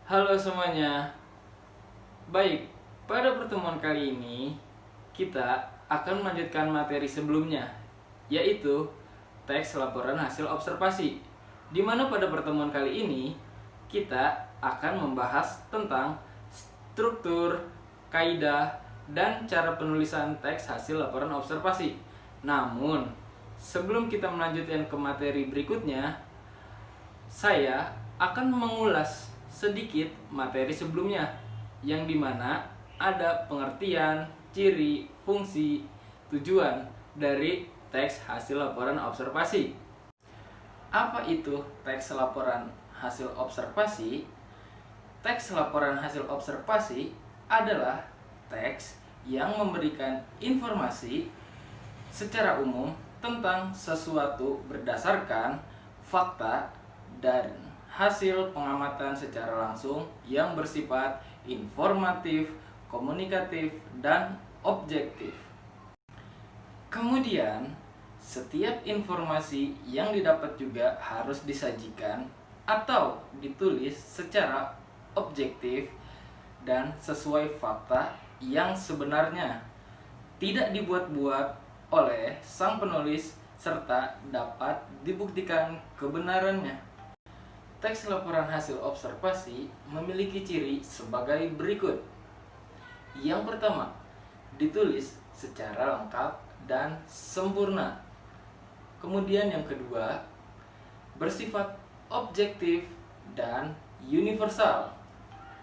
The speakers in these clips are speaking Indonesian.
Halo semuanya. Baik, pada pertemuan kali ini kita akan melanjutkan materi sebelumnya, yaitu teks laporan hasil observasi. Di mana pada pertemuan kali ini kita akan membahas tentang struktur, kaidah, dan cara penulisan teks hasil laporan observasi. Namun, sebelum kita melanjutkan ke materi berikutnya, saya akan mengulas sedikit materi sebelumnya, yang dimana ada pengertian, ciri, fungsi, tujuan dari teks hasil laporan observasi. Apa itu teks laporan hasil observasi? Teks laporan hasil observasi adalah teks yang memberikan informasi secara umum tentang sesuatu berdasarkan fakta dan hasil pengamatan secara langsung yang bersifat informatif, komunikatif, dan objektif. Kemudian, setiap informasi yang didapat juga harus disajikan atau ditulis secara objektif dan sesuai fakta yang sebenarnya, tidak dibuat-buat oleh sang penulis serta dapat dibuktikan kebenarannya. Teks laporan hasil observasi memiliki ciri sebagai berikut. Yang pertama, ditulis secara lengkap dan sempurna. Kemudian yang kedua, bersifat objektif dan universal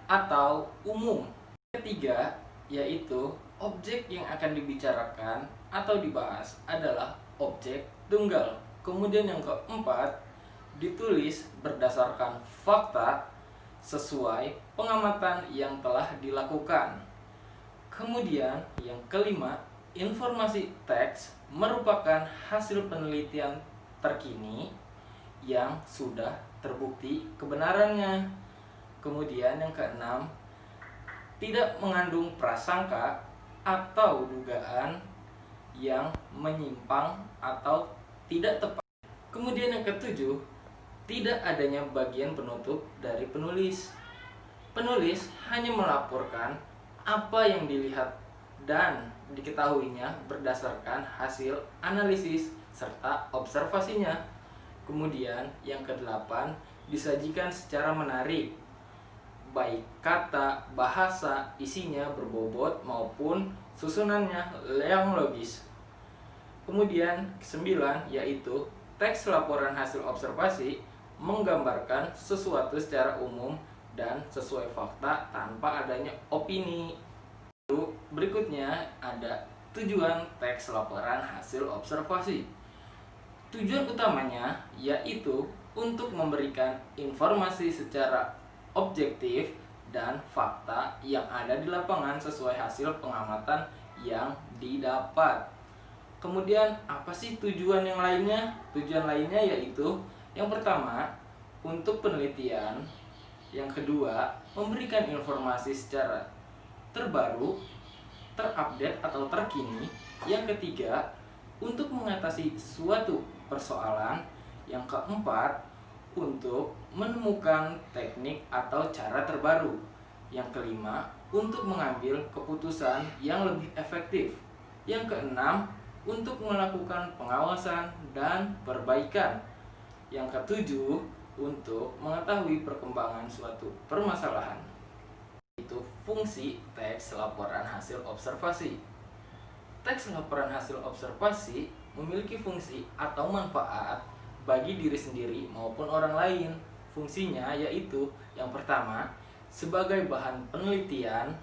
atau umum. Ketiga, yaitu objek yang akan dibicarakan atau dibahas adalah objek tunggal. Kemudian yang keempat, ditulis berdasarkan fakta sesuai pengamatan yang telah dilakukan. Kemudian yang kelima, informasi teks merupakan hasil penelitian terkini yang sudah terbukti kebenarannya. Kemudian yang keenam, tidak mengandung prasangka atau dugaan yang menyimpang atau tidak tepat. Kemudian yang ketujuh, tidak adanya bagian penutup dari penulis. Penulis hanya melaporkan apa yang dilihat dan diketahuinya berdasarkan hasil analisis serta observasinya. Kemudian yang kedelapan, disajikan secara menarik, baik kata, bahasa, isinya berbobot maupun susunannya yang logis. Kemudian kesembilan, yaitu teks laporan hasil observasi menggambarkan sesuatu secara umum dan sesuai fakta tanpa adanya opini. Berikutnya ada tujuan teks laporan hasil observasi. Tujuan utamanya yaitu untuk memberikan informasi secara objektif dan fakta yang ada di lapangan sesuai hasil pengamatan yang didapat. Kemudian apa sih tujuan yang lainnya? Tujuan lainnya yaitu yang pertama, untuk penelitian. Yang kedua, memberikan informasi secara terbaru, terupdate atau terkini. Yang ketiga, untuk mengatasi suatu persoalan. Yang keempat, untuk menemukan teknik atau cara terbaru. Yang kelima, untuk mengambil keputusan yang lebih efektif. Yang keenam, untuk melakukan pengawasan dan perbaikan. Yang ketujuh, untuk mengetahui perkembangan suatu permasalahan. Itu fungsi teks laporan hasil observasi. Teks laporan hasil observasi memiliki fungsi atau manfaat bagi diri sendiri maupun orang lain. Fungsinya yaitu yang pertama, sebagai bahan penelitian.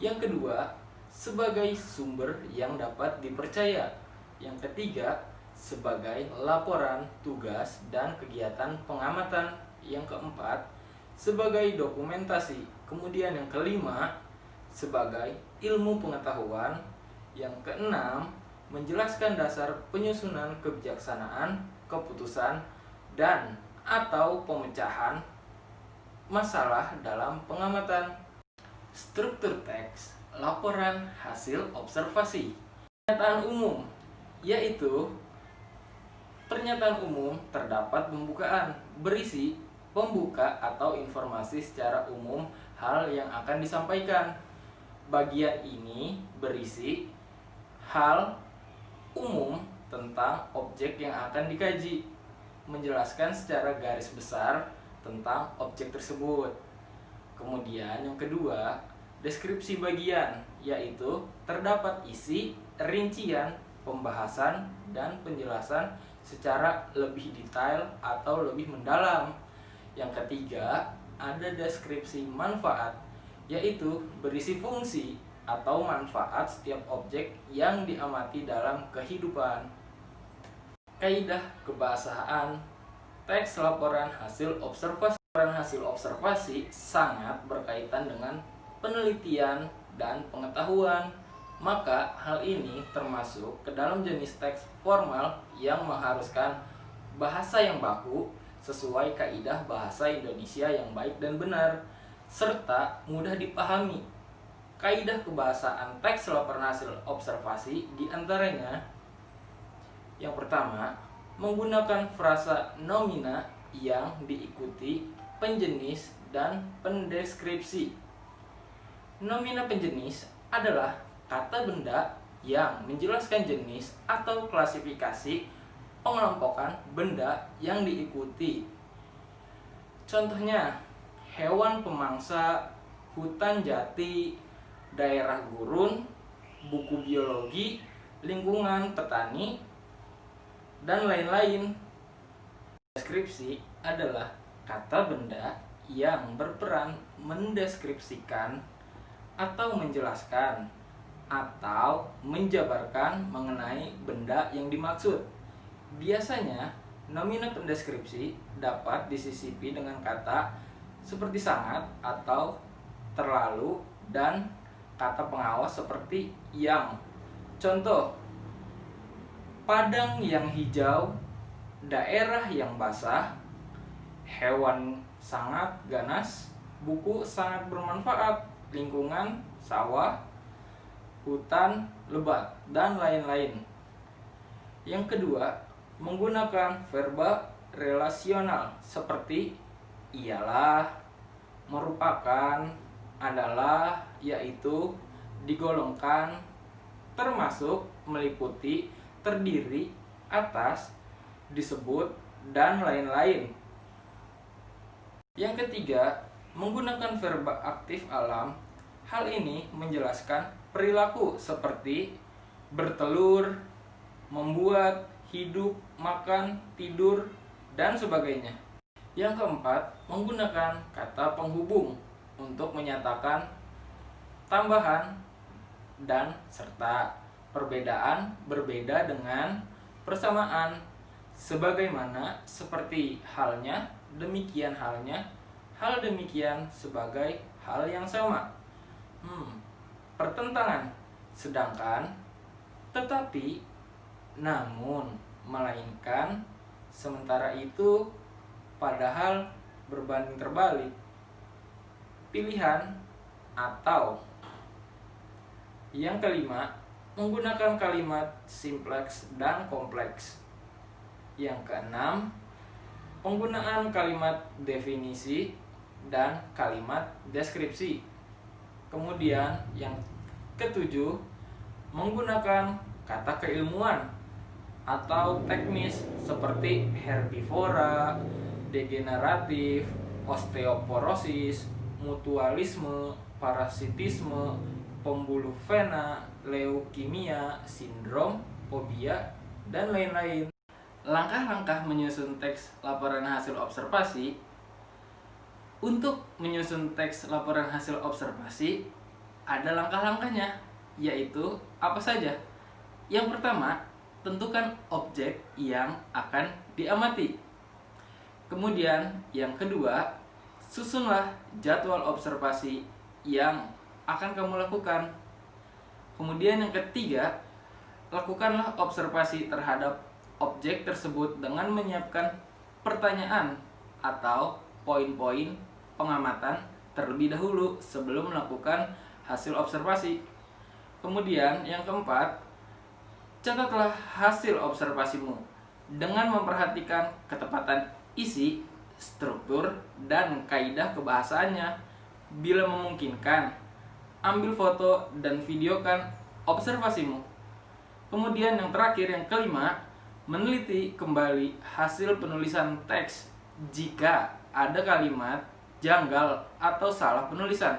Yang kedua, sebagai sumber yang dapat dipercaya. Yang ketiga, sebagai laporan tugas dan kegiatan pengamatan. Yang keempat, sebagai dokumentasi. Kemudian yang kelima, sebagai ilmu pengetahuan. Yang keenam, menjelaskan dasar penyusunan kebijaksanaan, keputusan, dan atau pemecahan masalah dalam pengamatan. Struktur teks laporan hasil observasi. Pernyataan umum, yaitu pernyataan umum terdapat pembukaan berisi pembuka atau informasi secara umum hal yang akan disampaikan. Bagian ini berisi hal umum tentang objek yang akan dikaji, menjelaskan secara garis besar tentang objek tersebut. Kemudian yang kedua, deskripsi bagian, yaitu terdapat isi, rincian, pembahasan, dan penjelasan secara lebih detail atau lebih mendalam. Yang ketiga, ada deskripsi manfaat, yaitu berisi fungsi atau manfaat setiap objek yang diamati dalam kehidupan. Kaidah kebahasaan, teks laporan hasil observasi. Laporan hasil observasi sangat berkaitan dengan penelitian dan pengetahuan. Maka hal ini termasuk ke dalam jenis teks formal yang mengharuskan bahasa yang baku sesuai kaidah bahasa Indonesia yang baik dan benar, serta mudah dipahami. Kaidah kebahasaan teks laporan hasil observasi diantaranya: yang pertama, menggunakan frasa nomina yang diikuti penjenis dan pendeskripsi. Nomina penjenis adalah kata benda yang menjelaskan jenis atau klasifikasi pengelompokan benda yang diikuti. Contohnya, hewan pemangsa, hutan jati, daerah gurun, buku biologi, lingkungan petani, dan lain-lain. Deskripsi adalah kata benda yang berperan mendeskripsikan atau menjelaskan atau menjabarkan mengenai benda yang dimaksud. Biasanya, nomina pendeskripsi dapat disisipi dengan kata seperti sangat atau terlalu dan kata pengawas seperti yang. Contoh, padang yang hijau, daerah yang basah, hewan sangat ganas, buku sangat bermanfaat, lingkungan, sawah, hutan lebat, dan lain-lain. Yang kedua, menggunakan verba relasional seperti ialah, merupakan, adalah, yaitu, digolongkan, termasuk, meliputi, terdiri, atas, disebut, dan lain-lain. Yang ketiga, menggunakan verba aktif alam. Hal ini menjelaskan perilaku seperti bertelur, membuat, hidup, makan, tidur, dan sebagainya. Yang keempat, menggunakan kata penghubung untuk menyatakan tambahan dan serta. Perbedaan berbeda dengan persamaan, sebagaimana, seperti halnya, demikian halnya, hal demikian sebagai hal yang sama. Pertentangan, sedangkan, tetapi, namun, melainkan, sementara itu, padahal, berbanding terbalik, pilihan, atau. Yang kelima, menggunakan kalimat simpleks dan kompleks. Yang keenam, penggunaan kalimat definisi dan kalimat deskripsi. Kemudian yang ketujuh, menggunakan kata keilmuan atau teknis seperti herbivora, degeneratif, osteoporosis, mutualisme, parasitisme, pembuluh vena, leukemia, sindrom, fobia, dan lain-lain. Langkah-langkah menyusun teks laporan hasil observasi. Untuk menyusun teks laporan hasil observasi, ada langkah-langkahnya, yaitu apa saja? Yang pertama, tentukan objek yang akan diamati. Kemudian, yang kedua, susunlah jadwal observasi yang akan kamu lakukan. Kemudian yang ketiga, lakukanlah observasi terhadap objek tersebut dengan menyiapkan pertanyaan atau poin-poin pengamatan terlebih dahulu sebelum melakukan hasil observasi. Kemudian yang keempat, catatlah hasil observasimu dengan memperhatikan ketepatan isi struktur, dan kaidah kebahasaannya. Bila memungkinkan, ambil foto dan videokan observasimu. Kemudian yang terakhir, yang kelima, meneliti kembali hasil penulisan teks. Jika ada kalimat janggal atau salah penulisan,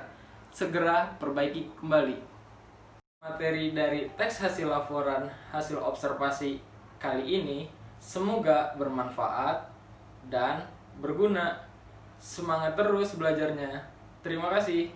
segera perbaiki kembali. Materi dari teks hasil laporan hasil observasi kali ini semoga bermanfaat dan berguna. Semangat terus belajarnya. Terima kasih.